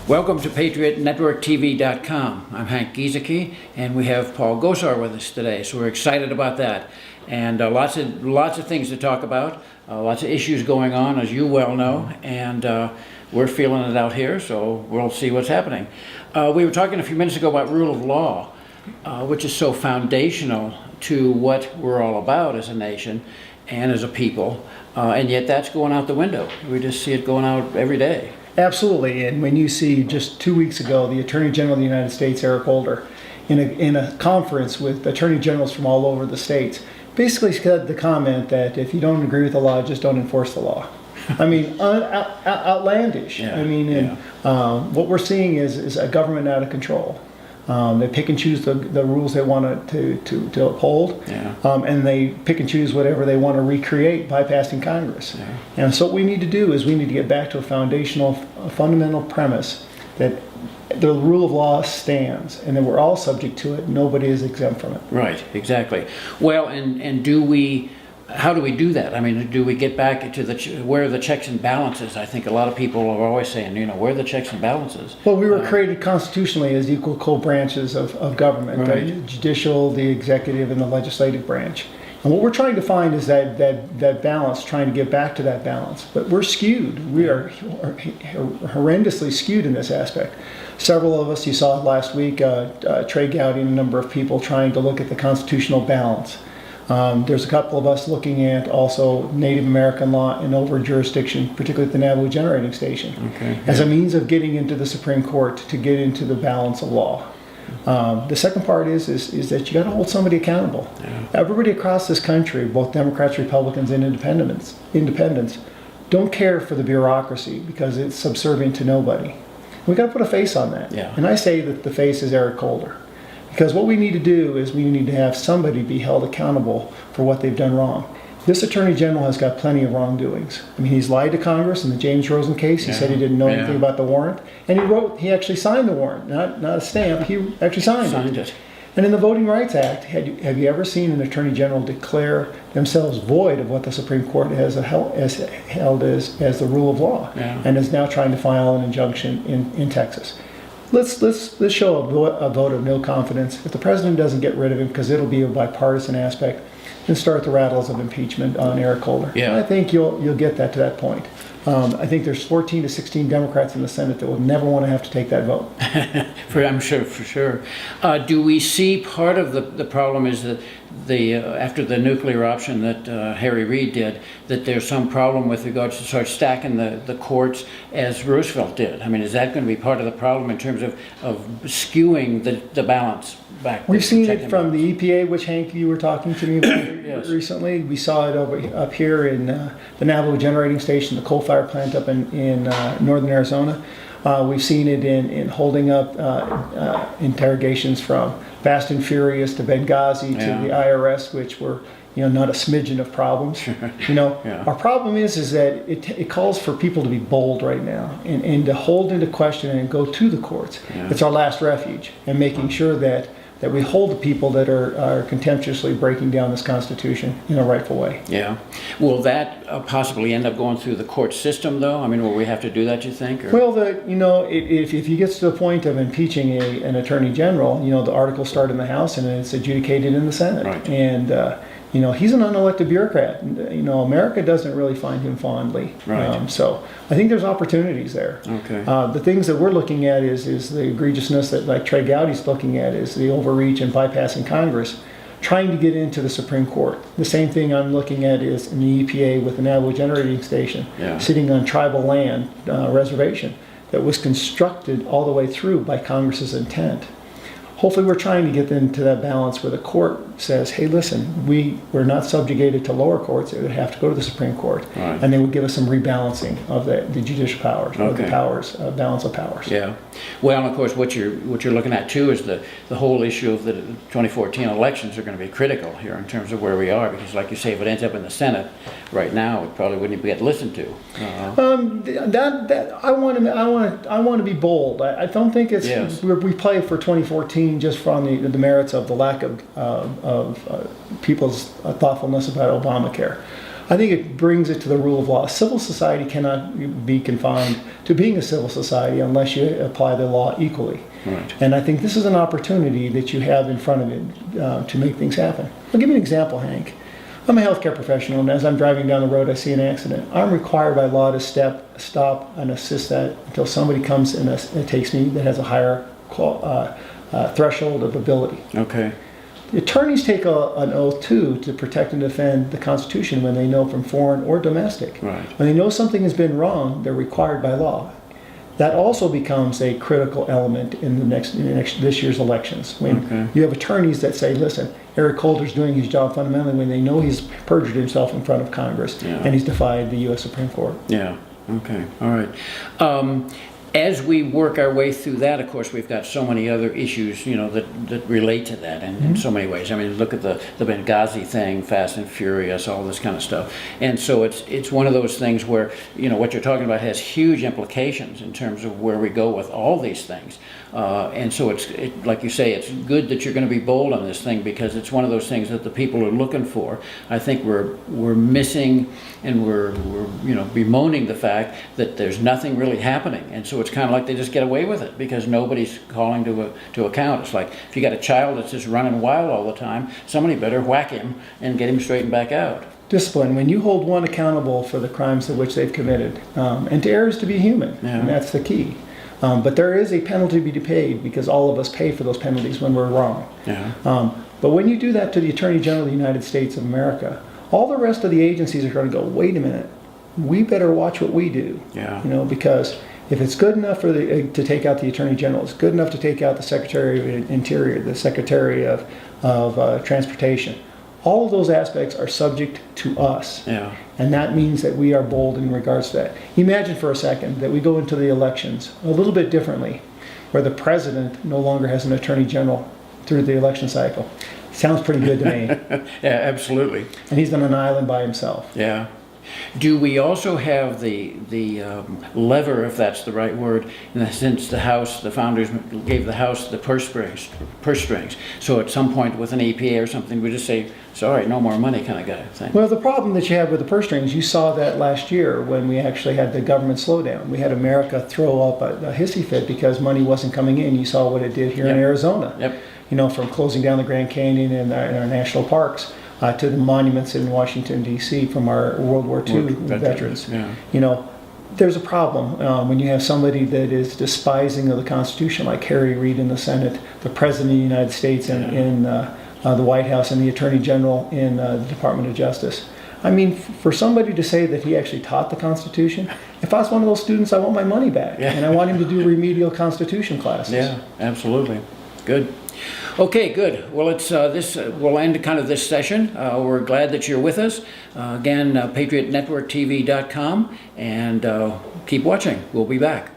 Welcome to PatriotNetworkTV.com. I'm Hank Giesecke, and we have Paul Gosar with us today, so we're excited about that. And lots of things to talk about, lots of issues going on, as you well know, and we're feeling it out here, so we'll see what's happening. We were talking a few minutes ago about rule of law, which is so foundational to what we're all about as a nation and as a people, and yet that's going out the window. We just see it going out every day. Absolutely, and when you see just 2 weeks ago, the Attorney General of the United States, Eric Holder, in a conference with Attorney Generals from all over the states, basically said the comment that if you don't agree with the law, just don't enforce the law. I mean, outlandish. Yeah, I mean, what we're seeing is a government out of control. They pick and choose the rules they want to uphold, and they pick and choose whatever they want to recreate, bypassing Congress. Yeah. And so what we need to do is we need to get back to a fundamental premise that the rule of law stands, and that we're all subject to it. Nobody is exempt from it. Right, exactly. Well, and how do we do that? I mean, do we get back to where are the checks and balances? I think a lot of people are always saying, where are the checks and balances? Well, we were created constitutionally as equal co-branches of government, right. The judicial, the executive, and the legislative branch. And what we're trying to find is that balance, trying to get back to that balance. But we're skewed. We are horrendously skewed in this aspect. Several of us, you saw last week, Trey Gowdy and a number of people trying to look at the constitutional balance. There's a couple of us looking at also Native American law and over jurisdiction, particularly at the Navajo Generating Station, as a means of getting into the Supreme Court to get into the balance of law. The second part is that you got to hold somebody accountable. Yeah. Everybody across this country, both Democrats, Republicans, and independents, don't care for the bureaucracy because it's subservient to nobody. We got to put a face on that. Yeah. And I say that the face is Eric Holder. Because what we need to do is we need to have somebody be held accountable for what they've done wrong. This Attorney General has got plenty of wrongdoings. I mean, he's lied to Congress in the James Rosen case. He said he didn't know anything about the warrant. And he actually signed the warrant, not a stamp, he actually signed it. And in the Voting Rights Act, have you ever seen an Attorney General declare themselves void of what the Supreme Court has held as the rule of law, and is now trying to file an injunction in Texas? Let's show a vote of no confidence. If the president doesn't get rid of him, because it'll be a bipartisan aspect, then start the rattles of impeachment on Eric Holder. Yeah. And I think you'll get that to that point. I think there's 14 to 16 Democrats in the Senate that will never want to have to take that vote. I'm sure, for sure. Do we see part of the problem is that after the nuclear option that Harry Reid did, that there's some problem with regards to sort of stacking the courts as Roosevelt did? I mean, is that going to be part of the problem in terms of skewing the balance back? We've seen it from the EPA, which Hank, you were talking to me about recently. We saw it up here in the Navajo Generating Station, the coal-fired plant up in northern Arizona. We've seen it in holding up interrogations from Fast and Furious to Benghazi to the IRS, which were not a smidgen of problems. Our problem is that it calls for people to be bold right now and to hold into question and go to the courts. It's our last refuge, and making sure that we hold the people that are contemptuously breaking down this Constitution in a rightful way. Yeah. Will that possibly end up going through the court system, though? I mean, will we have to do that, you think? Or? Well, if you get to the point of impeaching an attorney general, the articles start in the House and it's adjudicated in the Senate. Right. And he's an unelected bureaucrat. America doesn't really find him fondly. Right. So I think there's opportunities there. Okay. The things that we're looking at is the egregiousness that, like Trey Gowdy's looking at, is the overreach and bypassing Congress, trying to get into the Supreme Court. The same thing I'm looking at is in the EPA with the Navajo Generating Station, sitting on tribal land reservation that was constructed all the way through by Congress's intent. Hopefully we're trying to get into that balance where the court says, hey, listen, we're not subjugated to lower courts. It would have to go to the Supreme Court. Right. And they would give us some rebalancing of the judicial powers, or the powers, balance of powers. Yeah. Well, and of course, what you're looking at, too, is the whole issue of the 2014 elections are going to be critical here in terms of where we are. Because, like you say, if it ends up in the Senate right now, it probably wouldn't get listened to. I want to be bold. I don't think it's we play for 2014 just from the merits of the lack of people's thoughtfulness about Obamacare. I think it brings it to the rule of law. Civil society cannot be confined to being a civil society unless you apply the law equally. Right. And I think this is an opportunity that you have in front of it to make things happen. I'll give you an example, Hank. I'm a healthcare professional, and as I'm driving down the road, I see an accident. I'm required by law to stop and assist that until somebody comes and takes me that has a higher threshold of ability. Okay. The attorneys take an oath too to protect and defend the Constitution when they know from foreign or domestic. Right. When they know something has been wrong, they're required by law. That also becomes a critical element in this year's elections. When you have attorneys that say, listen, Eric Holder's doing his job fundamentally when they know he's perjured himself in front of Congress and he's defied the U.S. Supreme Court. Yeah. Okay. All right. As we work our way through that, of course, we've got so many other issues, that relate to that in so many ways. I mean, look at the Benghazi thing, Fast and Furious, all this kind of stuff. And so it's one of those things where, what you're talking about has huge implications in terms of where we go with all these things. And so like you say, it's good that you're going to be bold on this thing because it's one of those things that the people are looking for. I think we're missing and we're bemoaning the fact that there's nothing really happening. And so it's kind of like they just get away with it because nobody's calling to account. It's like if you got a child that's just running wild all the time, somebody better whack him and get him straightened back out. Discipline. When you hold one accountable for the crimes of which they've committed, and to err is to be human, and that's the key. But there is a penalty to be paid because all of us pay for those penalties when we're wrong. Yeah. But when you do that to the Attorney General of the United States of America, all the rest of the agencies are going to go, wait a minute, we better watch what we do. Yeah. Because if it's good enough to take out the Attorney General, it's good enough to take out the Secretary of Interior, the Secretary of Transportation. All of those aspects are subject to us. Yeah. And that means that we are bold in regards to that. Imagine for a second that we go into the elections a little bit differently, where the president no longer has an Attorney General through the election cycle. Sounds pretty good to me. Yeah, absolutely. And he's on an island by himself. Yeah. Do we also have the lever, if that's the right word, in the sense the founders gave the House the purse strings. So at some point with an EPA or something, we just say, sorry, no more money kind of guy thing. Well, the problem that you have with the purse strings, you saw that last year when we actually had the government slowdown. We had America throw up a hissy fit because money wasn't coming in. You saw what it did here in Arizona. Yep. From closing down the Grand Canyon and our national parks. To the monuments in Washington, D.C. from our World War II veterans. Yeah. There's a problem when you have somebody that is despising of the Constitution, like Harry Reid in the Senate, the President of the United States in the White House, and the Attorney General in the Department of Justice. I mean, for somebody to say that he actually taught the Constitution, if I was one of those students, I want my money back. Yeah. And I want him to do remedial Constitution classes. Yeah, absolutely. Good. Okay, good. Well, we'll end kind of this session. We're glad that you're with us. Again, PatriotNetworkTV.com, and keep watching. We'll be back.